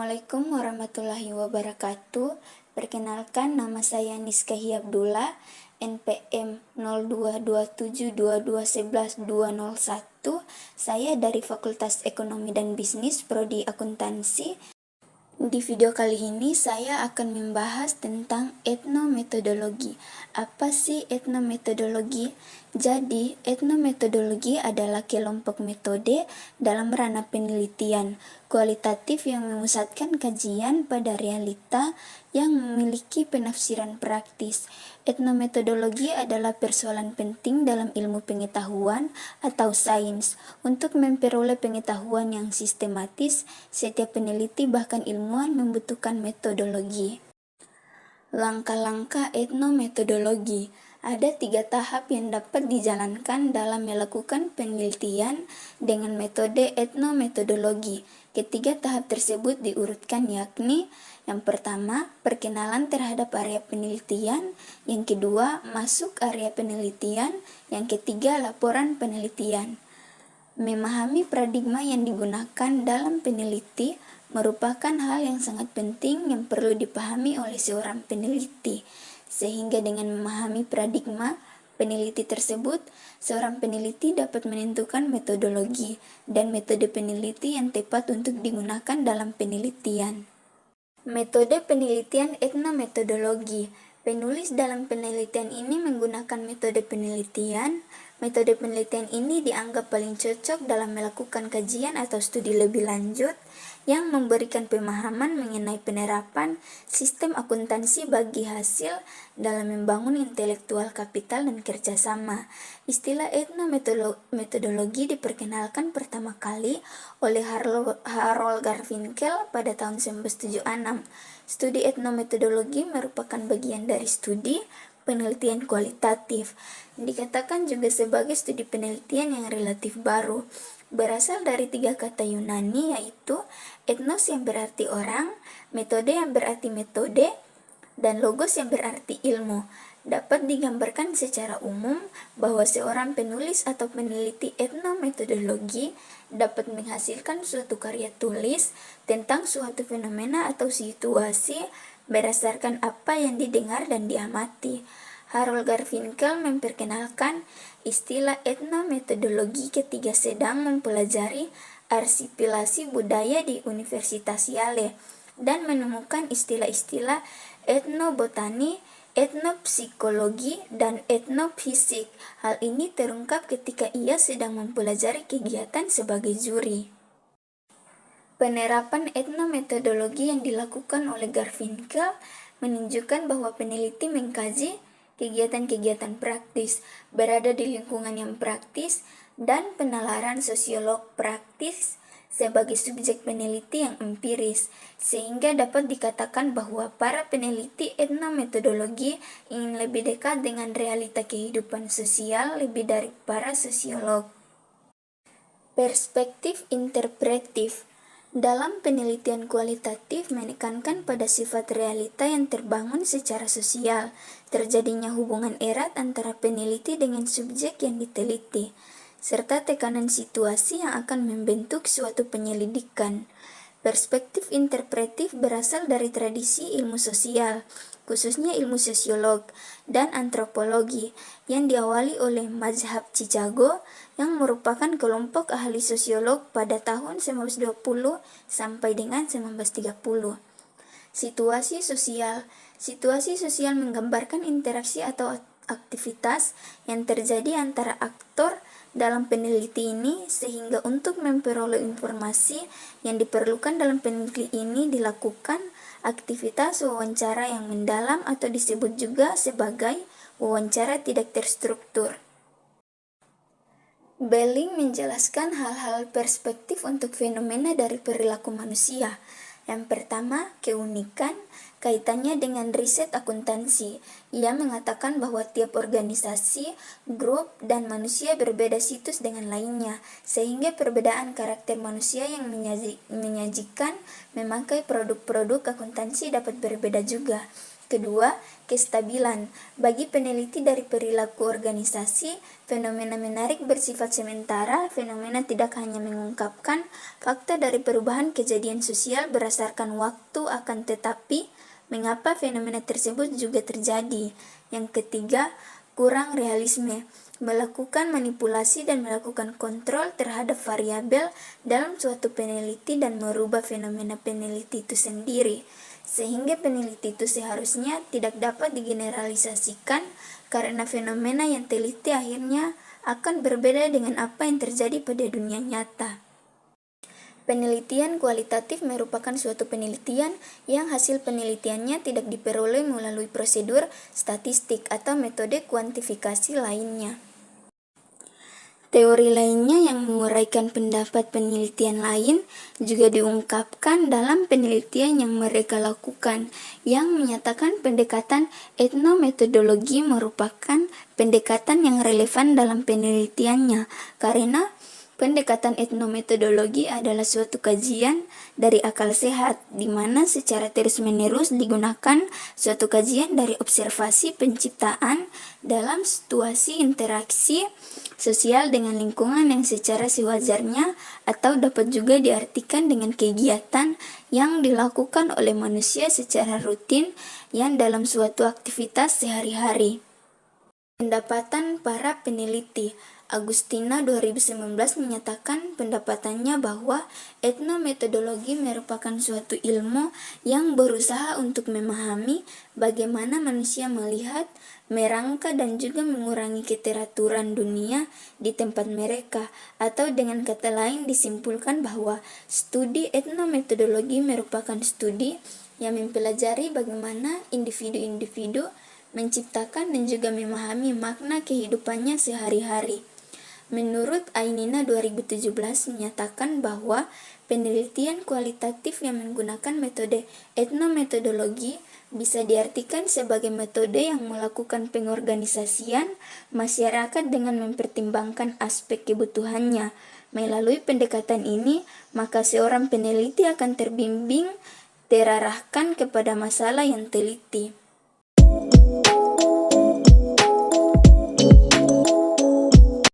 Assalamualaikum warahmatullahi wabarakatuh. Perkenalkan, nama saya Nizkahi Abdullah, NPM 022722112201. Saya dari Fakultas Ekonomi dan Bisnis, Prodi Akuntansi. Di video kali ini saya akan membahas tentang etnometodologi. Apa sih etnometodologi? Jadi, etnometodologi adalah kelompok metode dalam ranah penelitian kualitatif yang memusatkan kajian pada realita yang memiliki penafsiran praktis. Etnometodologi adalah persoalan penting dalam ilmu pengetahuan atau sains. Untuk memperoleh pengetahuan yang sistematis, setiap peneliti bahkan ilmuwan membutuhkan metodologi. Langkah-langkah etnometodologi. Ada 3 tahap yang dapat dijalankan dalam melakukan penelitian dengan metode etnometodologi. Ketiga tahap tersebut diurutkan yakni: yang pertama, perkenalan terhadap area penelitian; yang kedua, masuk area penelitian; yang ketiga, laporan penelitian. Memahami paradigma yang digunakan dalam peneliti merupakan hal yang sangat penting yang perlu dipahami oleh seorang peneliti, sehingga dengan memahami paradigma peneliti tersebut, seorang peneliti dapat menentukan metodologi dan metode peneliti yang tepat untuk digunakan dalam penelitian. Metode penelitian etnometodologi. Penulis dalam penelitian ini menggunakan metode penelitian. Metode penelitian ini dianggap paling cocok dalam melakukan kajian atau studi lebih lanjut yang memberikan pemahaman mengenai penerapan sistem akuntansi bagi hasil dalam membangun intelektual kapital dan kerjasama. Istilah etnometodologi diperkenalkan pertama kali oleh Harold Garfinkel pada tahun 1976. Studi etnometodologi merupakan bagian dari studi penelitian kualitatif. Dikatakan juga sebagai studi penelitian yang relatif baru. Berasal dari 3 kata Yunani, yaitu etnos yang berarti orang, metode yang berarti metode, dan logos yang berarti ilmu. Dapat digambarkan secara umum bahwa seorang penulis atau peneliti etnometodologi dapat menghasilkan suatu karya tulis tentang suatu fenomena atau situasi berdasarkan apa yang didengar dan diamati. Harold Garfinkel memperkenalkan istilah etnometodologi ketika sedang mempelajari arsipilasi budaya di Universitas Yale dan menemukan istilah-istilah etnobotani, etnopsikologi, dan etnofisik. Hal ini terungkap ketika ia sedang mempelajari kegiatan sebagai juri. Penerapan etnometodologi yang dilakukan oleh Garfinkel menunjukkan bahwa peneliti mengkaji kegiatan-kegiatan praktis, berada di lingkungan yang praktis, dan penalaran sosiolog praktis sebagai subjek peneliti yang empiris, sehingga dapat dikatakan bahwa para peneliti etnometodologi ingin lebih dekat dengan realita kehidupan sosial lebih dari para sosiolog. Perspektif interpretif. Dalam penelitian kualitatif menekankan pada sifat realita yang terbangun secara sosial, terjadinya hubungan erat antara peneliti dengan subjek yang diteliti, serta tekanan situasi yang akan membentuk suatu penyelidikan. Perspektif interpretif berasal dari tradisi ilmu sosial, khususnya ilmu sosiolog dan antropologi, yang diawali oleh mazhab Chicago yang merupakan kelompok ahli sosiolog pada tahun 1920 sampai dengan 1930. Situasi sosial. Situasi sosial menggambarkan interaksi atau aktivitas yang terjadi antara aktor dalam peneliti ini, sehingga untuk memperoleh informasi yang diperlukan dalam peneliti ini dilakukan aktivitas wawancara yang mendalam atau disebut juga sebagai wawancara tidak terstruktur. Belling menjelaskan hal-hal perspektif untuk fenomena dari perilaku manusia. Yang pertama, keunikan, kaitannya dengan riset akuntansi. Ia mengatakan bahwa tiap organisasi, grup, dan manusia berbeda situs dengan lainnya, sehingga perbedaan karakter manusia yang menyajikan memakai produk-produk akuntansi dapat berbeda juga. Kedua, kestabilan. Bagi peneliti dari perilaku organisasi, fenomena menarik bersifat sementara. Fenomena tidak hanya mengungkapkan fakta dari perubahan kejadian sosial berdasarkan waktu, akan tetapi mengapa fenomena tersebut juga terjadi. Yang ketiga, kurang realisme. Melakukan manipulasi dan melakukan kontrol terhadap variabel dalam suatu peneliti dan merubah fenomena peneliti itu sendiri, sehingga peneliti itu seharusnya tidak dapat digeneralisasikan karena fenomena yang teliti akhirnya akan berbeda dengan apa yang terjadi pada dunia nyata. Penelitian kualitatif merupakan suatu penelitian yang hasil penelitiannya tidak diperoleh melalui prosedur statistik atau metode kuantifikasi lainnya. Teori lainnya yang menguraikan pendapat penelitian lain juga diungkapkan dalam penelitian yang mereka lakukan, yang menyatakan pendekatan etnometodologi merupakan pendekatan yang relevan dalam penelitiannya, karena pendekatan etnometodologi adalah suatu kajian dari akal sehat, di mana secara terus-menerus digunakan suatu kajian dari observasi penciptaan dalam situasi interaksi sosial dengan lingkungan yang secara sewajarnya, atau dapat juga diartikan dengan kegiatan yang dilakukan oleh manusia secara rutin yang dalam suatu aktivitas sehari-hari. Pendapatan para peneliti. Agustina 2019 menyatakan pendapatannya bahwa etnometodologi merupakan suatu ilmu yang berusaha untuk memahami bagaimana manusia melihat, merangka dan juga mengurangi keteraturan dunia di tempat mereka, atau dengan kata lain disimpulkan bahwa studi etnometodologi merupakan studi yang mempelajari bagaimana individu-individu menciptakan dan juga memahami makna kehidupannya sehari-hari. Menurut Ainina 2017 menyatakan bahwa penelitian kualitatif yang menggunakan metode etnometodologi bisa diartikan sebagai metode yang melakukan pengorganisasian masyarakat dengan mempertimbangkan aspek kebutuhannya. Melalui pendekatan ini, maka seorang peneliti akan terbimbing, terarahkan kepada masalah yang teliti.